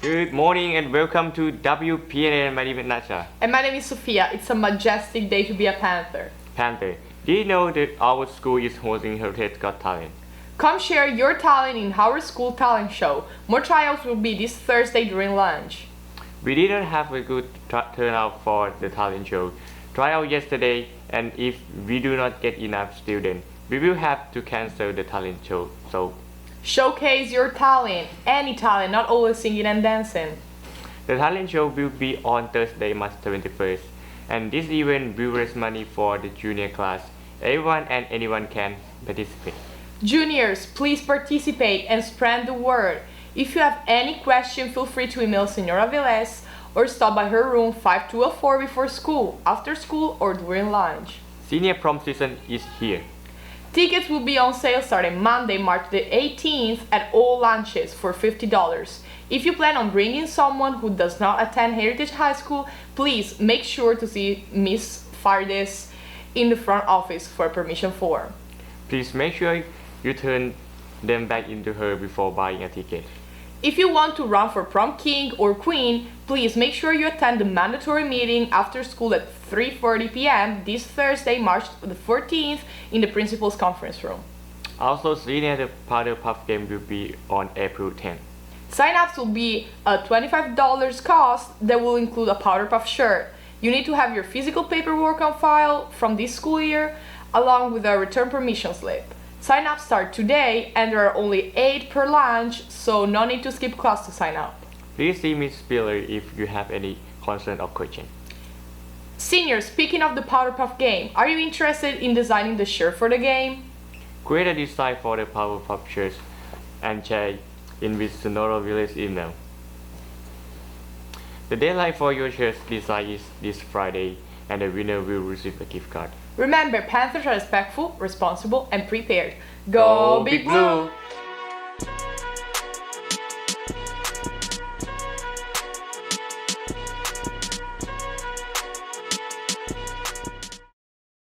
Good morning and welcome to WPNN. My name is Nacha. And my name is Sophia. It's a majestic day to be a Panther. Panther, do you know that our school is hosting Heritage Got Talent? Come share your talent in our school talent show. More tryouts will be this Thursday during lunch. We didn't have a good turnout for the talent show. Tryout yesterday, and if we do not get enough students, we will have to cancel the talent show. So, Showcase your talent, any talent, not always singing and dancing. the talent show will be on Thursday, March 21st, and this event will raise money for the junior class. Everyone and anyone can participate. Juniors, please participate and spread the word. If you have any question, feel free to email Senora Velez or stop by her room 5204 before school, after school, or during lunch. Senior prom season is here. Tickets will be on sale starting Monday, March the 18th at all lunches for $50. If you plan on bringing someone who does not attend Heritage High School, please make sure to see Miss Fardes in the front office for a permission form. Please make sure you turn them back into her before buying a ticket. If you want to run for prom king or queen, please make sure you attend the mandatory meeting after school at 3:40 p.m. this Thursday, March the 14th in the principal's conference room. Also, senior the Powder Puff game will be on April 10th. Sign-ups will be a $25 cost that will include a Powder Puff shirt. You need to have your physical paperwork on file from this school year, along with a return permission slip. Sign-ups start today, and there are only 8 per lunch, so no need to skip class to sign up. Please see Ms. Spiller if you have any concern or question. Seniors, speaking of the Powder Puff game, are you interested in designing the shirt for the game? Create a design for the Power Puff shirts and share in with Sonora Village email. The deadline for your shirts design is this Friday, and the winner will receive a gift card. Remember, Panthers are respectful, responsible, and prepared. Go Big Blue!